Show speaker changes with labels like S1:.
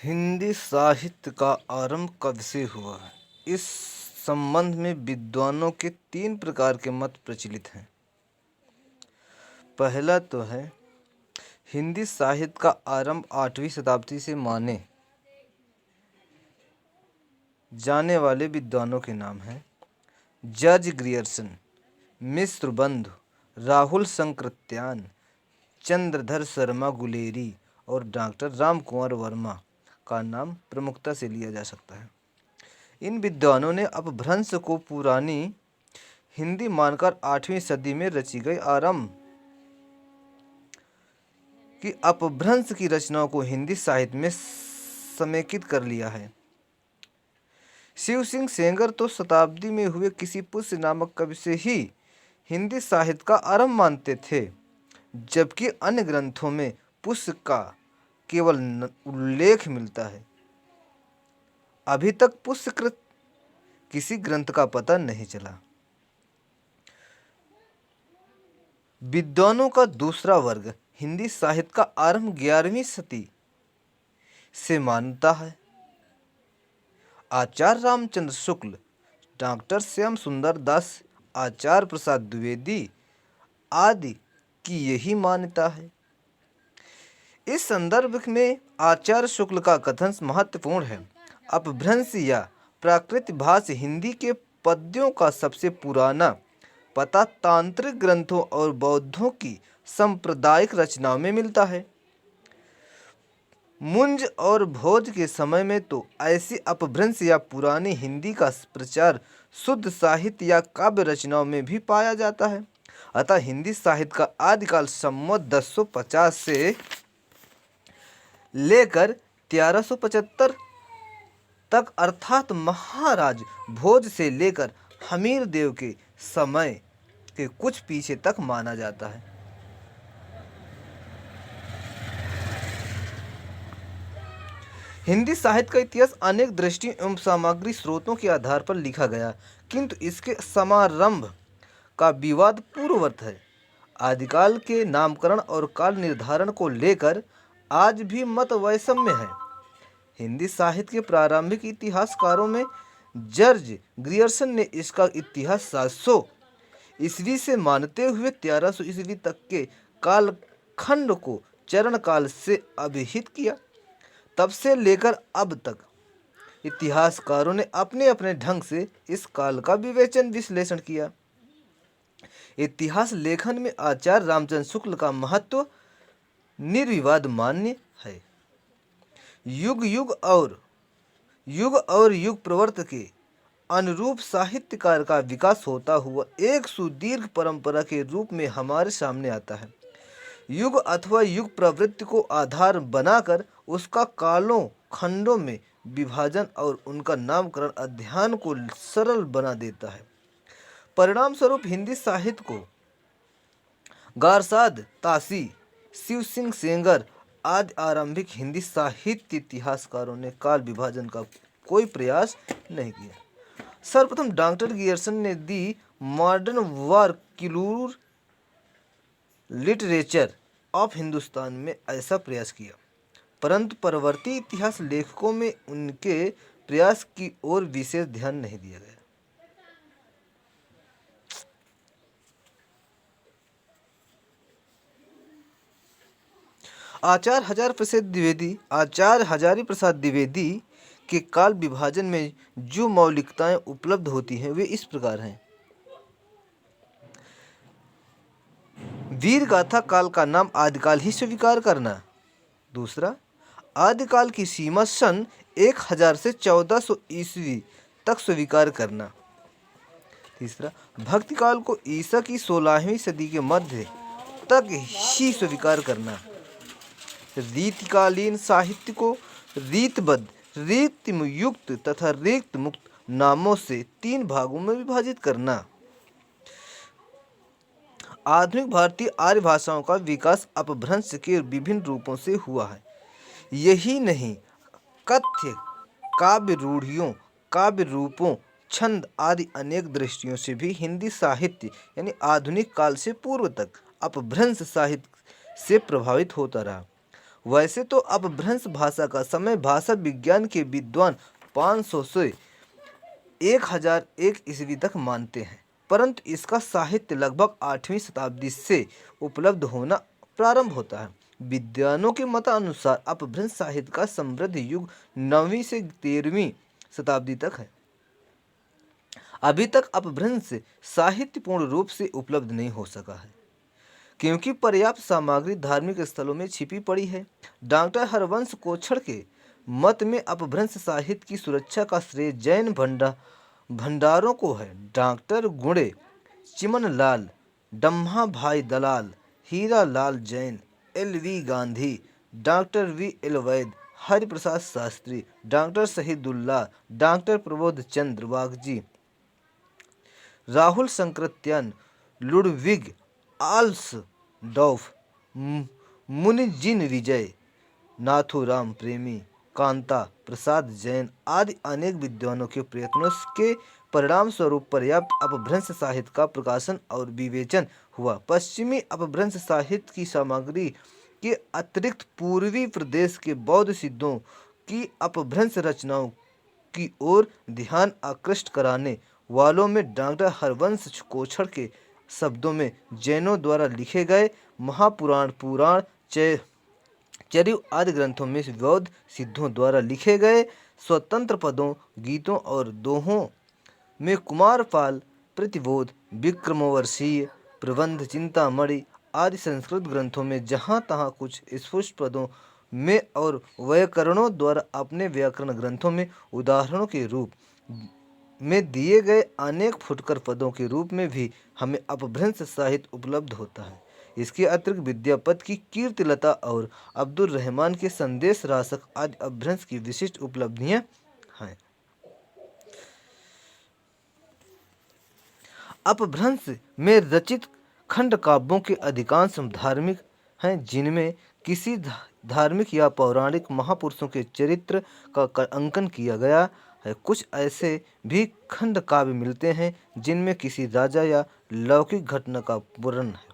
S1: हिंदी साहित्य का आरंभ कब से हुआ? इस संबंध में विद्वानों के 3 प्रकार के मत प्रचलित हैं। पहला तो है हिंदी साहित्य का आरंभ 8वीं शताब्दी से माने जाने वाले विद्वानों के नाम हैं जॉर्ज ग्रियर्सन, मिश्र बंधु, राहुल संकृत्यान, चंद्रधर शर्मा गुलेरी और डॉक्टर रामकुमार वर्मा का नाम प्रमुखता से लिया जा सकता है। इन विद्वानों ने अपभ्रंश को पुरानी हिंदी मानकर 8वीं सदी में रची गई आरंभ की अपभ्रंश की रचनाओं को हिंदी साहित्य में समेकित कर लिया है। शिव सिंह सेंगर तो शताब्दी में हुए किसी पुष्य नामक कवि से ही हिंदी साहित्य का आरंभ मानते थे, जबकि अन्य ग्रंथों में पुष्य का केवल उल्लेख मिलता है। अभी तक पुष्यकृत किसी ग्रंथ का पता नहीं चला। विद्वानों का दूसरा वर्ग हिंदी साहित्य का आरंभ 11वीं सदी से मानता है। आचार्य रामचंद्र शुक्ल, डॉक्टर श्याम सुंदर दास, आचार्य प्रसाद द्विवेदी आदि की यही मान्यता है। इस संदर्भ में आचार्य शुक्ल का कथन महत्वपूर्ण है। अपभ्रंश या प्राकृत भाषा हिंदी के पद्यों का सबसे पुराना पता तांत्रिक ग्रंथों और बौद्धों की सांप्रदायिक रचनाओं में मिलता है। मुंज और भोज के समय में तो ऐसी अपभ्रंश या पुरानी हिंदी का प्रचार शुद्ध साहित्य या काव्य रचनाओं में भी पाया जाता है। अतः हिंदी साहित्य का आदिकाल संवत 1050 से लेकर 1375 तक अर्थात महाराज भोज से लेकर हमीर देव के समय के कुछ पीछे तक माना जाता है। हिंदी साहित्य का इतिहास अनेक दृष्टियों एवं सामग्री स्रोतों के आधार पर लिखा गया, किंतु इसके समारंभ का विवाद पूर्ववत है। आदिकाल के नामकरण और काल निर्धारण को लेकर आज भी मत वैषम्य है। हिंदी साहित्य के प्रारंभिक इतिहासकारों में जॉर्ज ग्रियर्सन ने इसका इतिहास 700 ईस्वी से मानते हुए 1300 ईस्वी तक के कालखंड को चरण काल से अभिहित किया। तब से लेकर अब तक इतिहासकारों ने अपने अपने ढंग से इस काल का विश्लेषण किया। इतिहास लेखन में आचार्य रामचंद्र शुक्ल का महत्व निर्विवाद मान्य है। युग और युग प्रवर्त के अनुरूप साहित्यकार का विकास होता हुआ एक सुदीर्घ परंपरा के रूप में हमारे सामने आता है। युग अथवा युग प्रवृत्ति को आधार बनाकर उसका कालों खंडों में विभाजन और उनका नामकरण अध्ययन को सरल बना देता है। परिणाम स्वरूप हिंदी साहित्य को गारसाद, तासी, शिव सिंह सेंगर आदि आरंभिक हिंदी साहित्य इतिहासकारों ने काल विभाजन का कोई प्रयास नहीं किया। सर्वप्रथम डॉक्टर गियर्सन ने दी modern vernacular literature of Hindustan में ऐसा प्रयास किया, परंतु परवर्ती इतिहास लेखकों में उनके प्रयास की ओर विशेष ध्यान नहीं दिया गया। आचार्य हजारी प्रसाद द्विवेदी के काल विभाजन में जो मौलिकताएं उपलब्ध होती हैं वे इस प्रकार हैं। वीर गाथा काल का नाम आदिकाल ही स्वीकार करना। दूसरा, आदिकाल की सीमा सन 1000 से 1400 ईस्वी तक स्वीकार करना। तीसरा, भक्ति काल को ईसा की 16वीं सदी के मध्य तक ही स्वीकार करना। रीतिकालीन साहित्य को रीतबद्ध, रीतियुक्त तथा रीत मुक्त नामों से 3 भागों में विभाजित करना। आधुनिक भारतीय आर्य भाषाओं का विकास अपभ्रंश के विभिन्न रूपों से हुआ है। यही नहीं, कथ्य, काव्य रूढ़ियों, काव्य रूपों, छंद आदि अनेक दृष्टियों से भी हिंदी साहित्य यानी आधुनिक काल से पूर्व तक अपभ्रंश साहित्य से प्रभावित होता रहा। वैसे तो अपभ्रंश भाषा का समय भाषा विज्ञान के विद्वान 500 से 1001 ईस्वी तक मानते हैं, परंतु इसका साहित्य लगभग 8वीं शताब्दी से उपलब्ध होना प्रारंभ होता है। विद्वानों के मतानुसार अपभ्रंश साहित्य का समृद्ध युग 9वीं से 13वीं शताब्दी तक है। अभी तक अपभ्रंश साहित्य पूर्ण रूप से उपलब्ध नहीं हो सका है, क्योंकि पर्याप्त सामग्री धार्मिक स्थलों में छिपी पड़ी है। डॉक्टर हरवंश कोछड़ के मत में अपभ्रंश साहित्य की सुरक्षा का श्रेय जैन भंडारों को है। डॉक्टर गुणे, Chiman Lal, Damha Bhai Dalal, Hira Lal Jain, LV Gandhi, doctor VL Vaid, Hariprasad Shastri, doctor Shahidullah, doctor Prabodh Chandra Bagchi, Rahul Sankrityayan, Ludwig Alsdorf, Munijin Vijay, Nathuram Premi, Kanta प्रसाद जैन आदि अनेक विद्वानों के प्रयत्नों के परिणाम स्वरूप पर्याप्त अपभ्रंश साहित्य का प्रकाशन और विवेचन हुआ। पश्चिमी अपभ्रंश साहित्य की सामग्री के अतिरिक्त पूर्वी प्रदेश के बौद्ध सिद्धों की अपभ्रंश रचनाओं की ओर ध्यान आकृष्ट कराने वालों में डॉक्टर हरवंश कोछड़ के शब्दों में जैनों द्वारा लिखे गए महापुराण, पुराण, चर्य आदि ग्रंथों में बौद्ध सिद्धों द्वारा लिखे गए स्वतंत्र पदों, गीतों और दोहों में कुमारपाल, प्रतिबोध, विक्रमोर्वशीय, प्रबंध, चिंतामणि आदि संस्कृत ग्रंथों में जहाँ तहाँ कुछ स्फुट पदों में और व्याकरणों द्वारा अपने व्याकरण ग्रंथों में उदाहरणों के रूप में दिए गए अनेक फुटकर पदों के रूप में भी हमें अपभ्रंश साहित्य उपलब्ध होता है। इसके अतिरिक्त विद्यापति की कीर्तिलता और अब्दुल रहमान के संदेश रासक आदि अपभ्रंश की विशिष्ट उपलब्धियां हैं। अपभ्रंश में रचित खंड काव्यों के अधिकांश धार्मिक हैं, जिनमें किसी धार्मिक या पौराणिक महापुरुषों के चरित्र का अंकन किया गया है। कुछ ऐसे भी खंड काव्य मिलते हैं जिनमें किसी राजा या लौकिक घटना का वर्णन है।